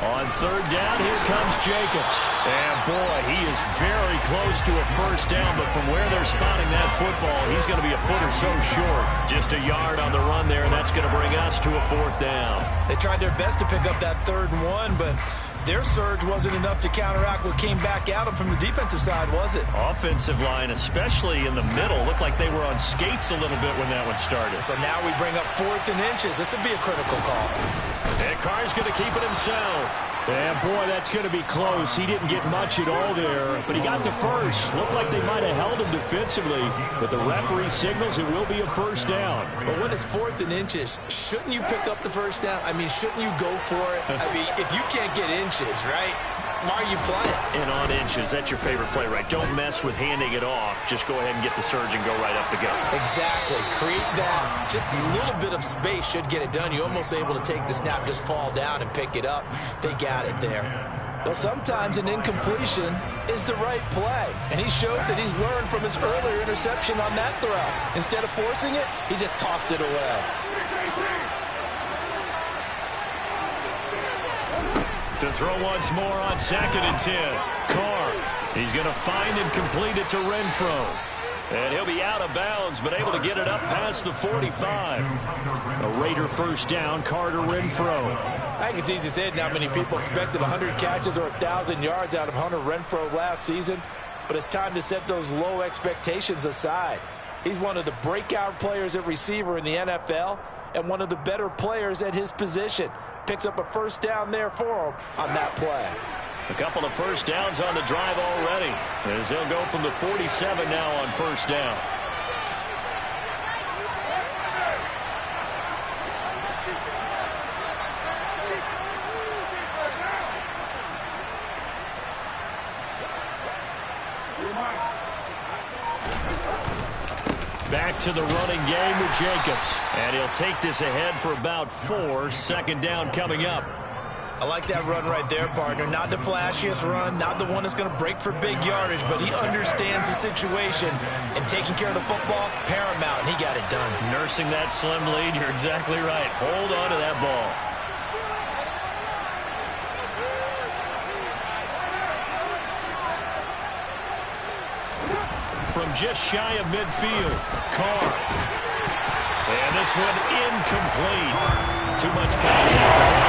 On 3rd down, here comes Jacobs. And boy, he is very close to a first down, but from where they're spotting that football, he's going to be a foot or so short. Just a yard on the run there, and that's going to bring us to a 4th down. They tried their best to pick up that 3rd and 1, but their surge wasn't enough to counteract what came back at them from the defensive side, was it? Offensive line, especially in the middle, looked like they were on skates a little bit when that one started. So now we bring up 4th and inches. This would be a critical call. And Carr's going to keep it himself. And boy, that's going to be close. He didn't get much at all there, but he got the first. Looked like they might have held him defensively, but the referee signals it will be a first down. But when it's 4th and inches, shouldn't you pick up the first down? I mean, shouldn't you go for it? I mean, if you can't get inches, right, why are you playing? And on inches, that's your favorite play, right? Don't mess with handing it off. Just go ahead and get the surge and go right up the gut. Exactly. Create that. Just a little bit of space should get it done. You're almost able to take the snap, just fall down and pick it up. They got it there. Well, sometimes an incompletion is the right play, and he showed that he's learned from his earlier interception on that throw. Instead of forcing it, he just tossed it away. To throw once more on 2nd and 10. Carr. He's going to find and complete it to Renfro. And he'll be out of bounds, but able to get it up past the 45. A Raider first down, Carter Renfro. I think it's easy to say now many people expected 100 catches or 1,000 yards out of Hunter Renfro last season, but it's time to set those low expectations aside. He's one of the breakout players at receiver in the NFL and one of the better players at his position. Picks up a first down there for him on that play. A couple of first downs on the drive already, as they'll go from the 47 now on first down. Back to the running game with Jacobs. And he'll take this ahead for about 4. 2nd down coming up. I like that run right there, partner. Not the flashiest run, not the one that's going to break for big yardage, but he understands the situation, and taking care of the football, paramount, and he got it done. Nursing that slim lead, you're exactly right. Hold on to that ball. From just shy of midfield, Carr. And this one incomplete. Too much contact.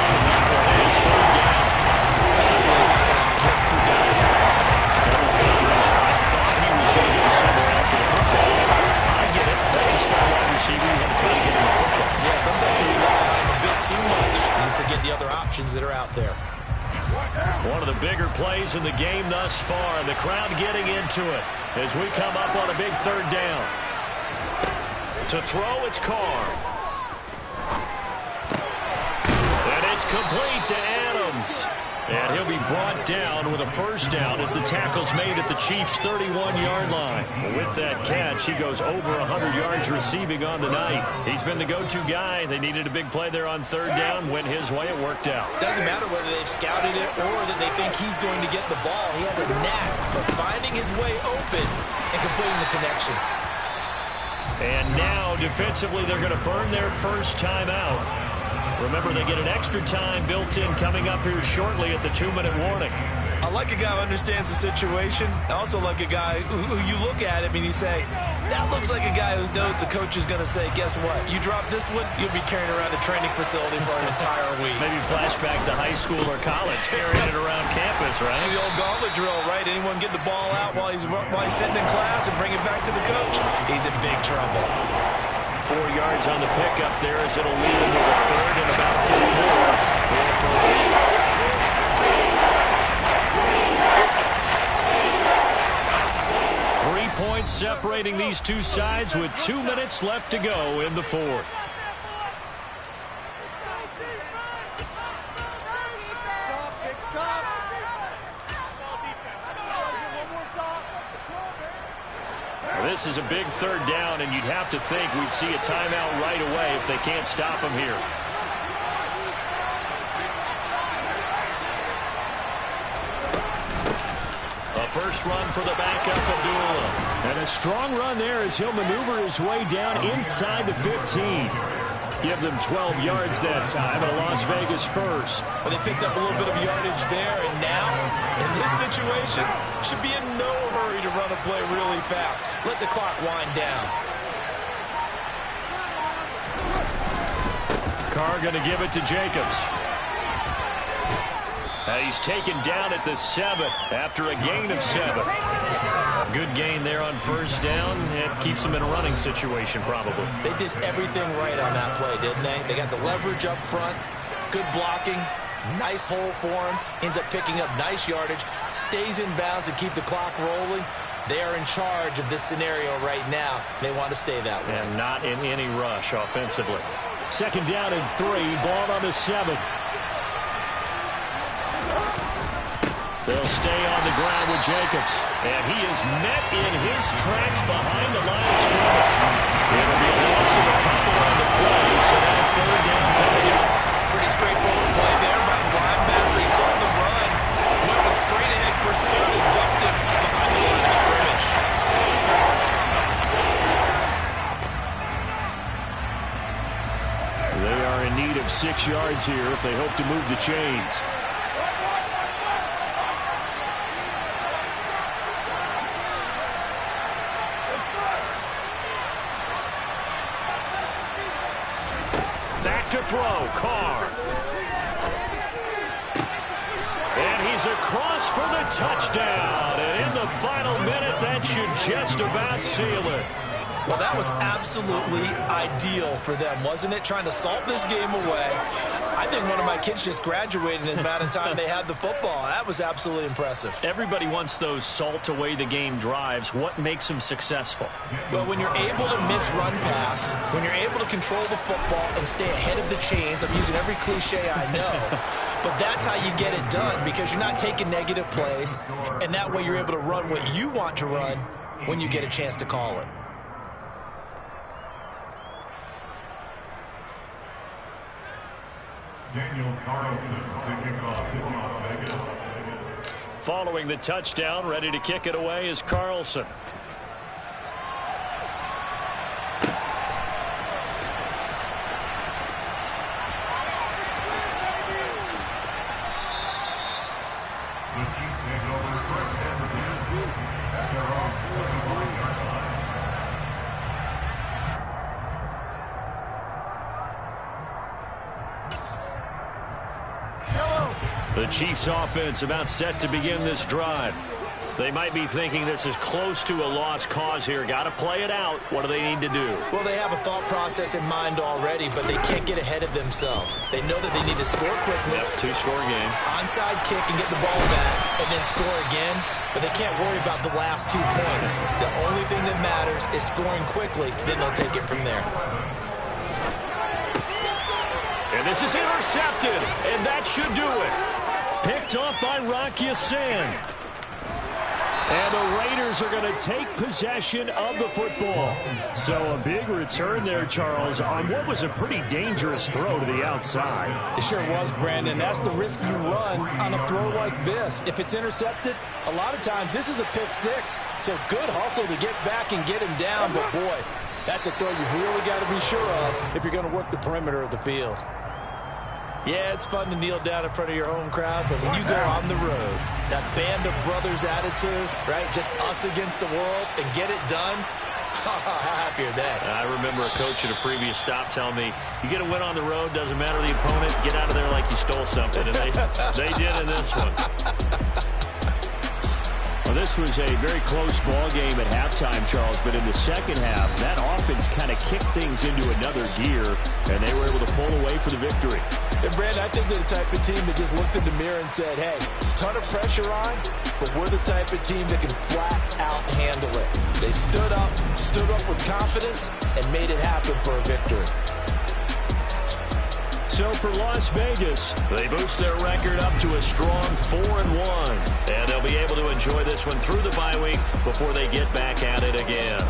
It's 3rd down. Basically, two guys. Double coverage. I thought he was going to go somewhere else with the football. I get it. That's a star wide receiver. You want to try to get him the football. Yeah, sometimes you rely on him a bit too much, and you forget the other options that are out there. One of the bigger plays in the game thus far, and the crowd getting into it as we come up on a big 3rd down. To throw, it's Carr. And it's complete to Adams. And he'll be brought down with a first down as the tackle's made at the Chiefs' 31-yard line. With that catch, he goes over 100 yards receiving on the night. He's been the go-to guy. They needed a big play there on 3rd down. Went his way. It worked out. Doesn't matter whether they've scouted it or that they think he's going to get the ball. He has a knack for finding his way open and completing the connection. And now, defensively, they're going to burn their first timeout. Remember, they get an extra time built in coming up here shortly at the 2-minute warning. I like a guy who understands the situation. I also like a guy who you look at him and you say, that looks like a guy who knows the coach is going to say, guess what? You drop this one, you'll be carrying around a training facility for an entire week. Maybe flashback to high school or college, carrying it around campus, right? The old gauntlet drill, right? Anyone get the ball out while he's sitting in class and bring it back to the coach? He's in big trouble. 4 yards on the pickup there as it'll leave him with a 3rd and about 4 more for first. 3 points separating these two sides with 2 minutes left to go in the 4th. This is a big 3rd down, and you'd have to think we'd see a timeout right away if they can't stop him here. A first run for the backup, Abdullah. And a strong run there as he'll maneuver his way down inside the 15. Give them 12 yards that time, and a Las Vegas first. But they picked up a little bit of yardage there, and now, in this situation, should be in no hurry to run a play really fast. Let the clock wind down. Carr going to give it to Jacobs. He's taken down at the 7 after a gain of 7. Good gain there on first down. It keeps them in a running situation, probably. They did everything right on that play, didn't they? They got the leverage up front, good blocking, nice hole for him, ends up picking up nice yardage, stays in bounds to keep the clock rolling. They are in charge of this scenario right now. They want to stay that way. And not in any rush offensively. 2nd down and 3, ball on the 7. They'll stay on the ground with Jacobs. And he is met in his tracks behind the line of scrimmage. It'll be a loss of a couple on the play, so that 3rd down coming up. Pretty straightforward play there by the linebacker. He saw the run, went with straight-ahead pursuit, and dumped him behind the line of scrimmage. They are in need of 6 yards here if they hope to move the chains. to throw. Carr. And he's across for the touchdown. And in the final minute, that should just about seal it. Well, that was absolutely ideal for them, wasn't it? Trying to salt this game away. I think one of my kids just graduated in the amount of time they had the football. That was absolutely impressive. Everybody wants those salt away the game drives. What makes them successful? Well, when you're able to mix run pass, when you're able to control the football and stay ahead of the chains, I'm using every cliche I know, but that's how you get it done because you're not taking negative plays, and that way you're able to run what you want to run when you get a chance to call it. Daniel Carlson taking off in Las Vegas. Following the touchdown, ready to kick it away is Carlson. The Chiefs take over first and 10 at their own 21-yard line. The Chiefs offense about set to begin this drive. They might be thinking this is close to a lost cause here. Got to play it out. What do they need to do? Well, they have a thought process in mind already, but they can't get ahead of themselves. They know that they need to score quickly. Yep, two-score game. Onside kick and get the ball back and then score again, but they can't worry about the last 2 points. The only thing that matters is scoring quickly, then they'll take it from there. And this is intercepted, and that should do it. Picked off by Rocky Sin. And the Raiders are going to take possession of the football. So a big return there, Charles, on what was a pretty dangerous throw to the outside. It sure was, Brandon. That's the risk you run on a throw like this. If it's intercepted, a lot of times this is a pick six. So good hustle to get back and get him down. But, boy, that's a throw you've really got to be sure of if you're going to work the perimeter of the field. Yeah, it's fun to kneel down in front of your home crowd, but when you go on the road, that band of brothers attitude, right, just us against the world and get it done, how happy are they? I remember a coach at a previous stop telling me, you get a win on the road, doesn't matter the opponent, get out of there like you stole something. And they did in this one. Well, this was a very close ball game at halftime, Charles, but in the second half, that offense kind of kicked things into another gear, and they were able to pull away for the victory. And, Brandon, I think they're the type of team that just looked in the mirror and said, hey, ton of pressure on, but we're the type of team that can flat out handle it. They stood up with confidence, and made it happen for a victory. So for Las Vegas, they boost their record up to a strong 4-1. And they'll be able to enjoy this one through the bye week before they get back at it again.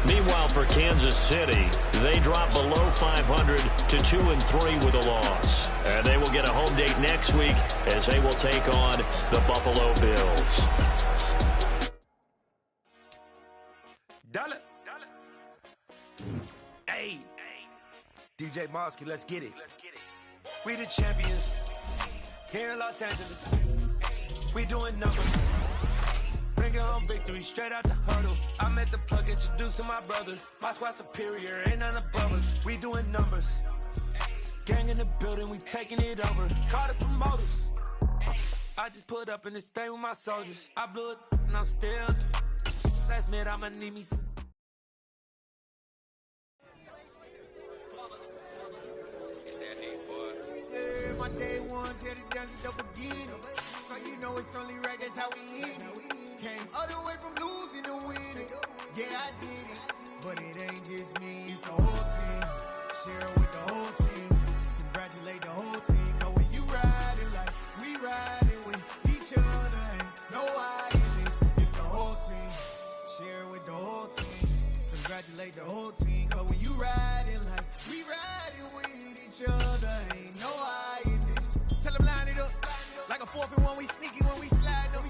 Meanwhile, for Kansas City, they drop below 500 to 2-3 with a loss. And they will get a home date next week as they will take on the Buffalo Bills. Dollar. Hey. DJ Mosky, let's get it. We the champions here in Los Angeles. We doing numbers. Bringing home victory straight out the huddle. I met the plug, introduced to my brother. My squad superior, ain't none above us. We doing numbers. Gang in the building, we taking it over. Call the promoters. I just put up in this thing with my soldiers. I blew it and I'm still. Last minute, I'ma need me some. Yeah, my day ones here to dance at the beginning. So you know it's only right, that's how we end it. Came all the way from losing to winning. Yeah, I did it. But it ain't just me, it's the whole team. Share it with the whole team. Congratulate the whole team. Cause when you riding like we riding with each other, ain't no I in this. It's the whole team. Share it with the whole team. Congratulate the whole team. Cause when you riding like we riding with each other, ain't no I in this. Tell them line it up. Like a 4th and 1, we sneaky when we slide them.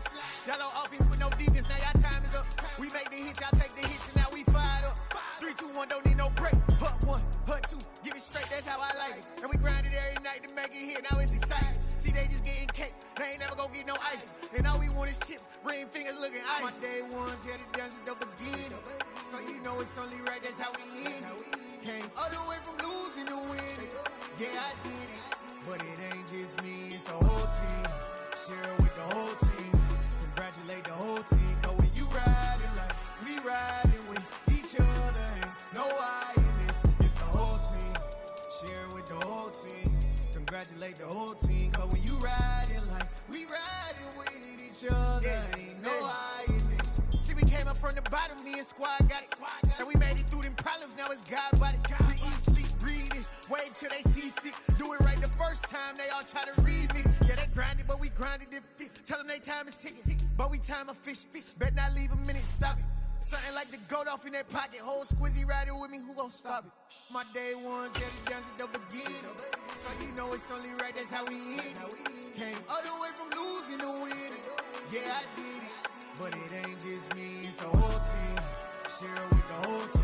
Y'all on offense with no defense, now y'all time is up. We make the hits, y'all take the hits, and now we fired up. 3, 2, 1, don't need no break. Hut 1, hut 2, give it straight, that's how I like it. And we grind it every night to make it hit, now it's exciting. See, they just getting cake, they ain't never gonna get no ice. And all we want is chips, ring fingers looking ice. My day ones here to dance at the beginning. So you know it's only right, that's how we end it. Came all the way from losing to winning. Yeah, I did it, but it ain't just me, it's the whole team. Share it with the whole team. Congratulate the whole team. Cause when you riding like we riding with each other, ain't no I in this. It's the whole team. Share it with the whole team. Congratulate the whole team. Cause when you riding like we riding with each other, ain't no I in this. See, we came up from the bottom, me and squad got it. And we made it through them problems, now it's God body. We eat, sleep, breathe this. Wave till they see sick. Do it right the first time, they all try to remix. Yeah, they grinded, but we grinded if tell them they time is ticking. But we time a fish. Bet not leave a minute, stop it. Something like the goat off in that pocket. Whole squizzy riding with me, who gon' stop it? My day ones, yeah, the dance at the beginning. So you know it's only right, that's how we end. Came all the way from losing to winning. Yeah, I did it, but it ain't just me, it's the whole team. Share it with the whole team.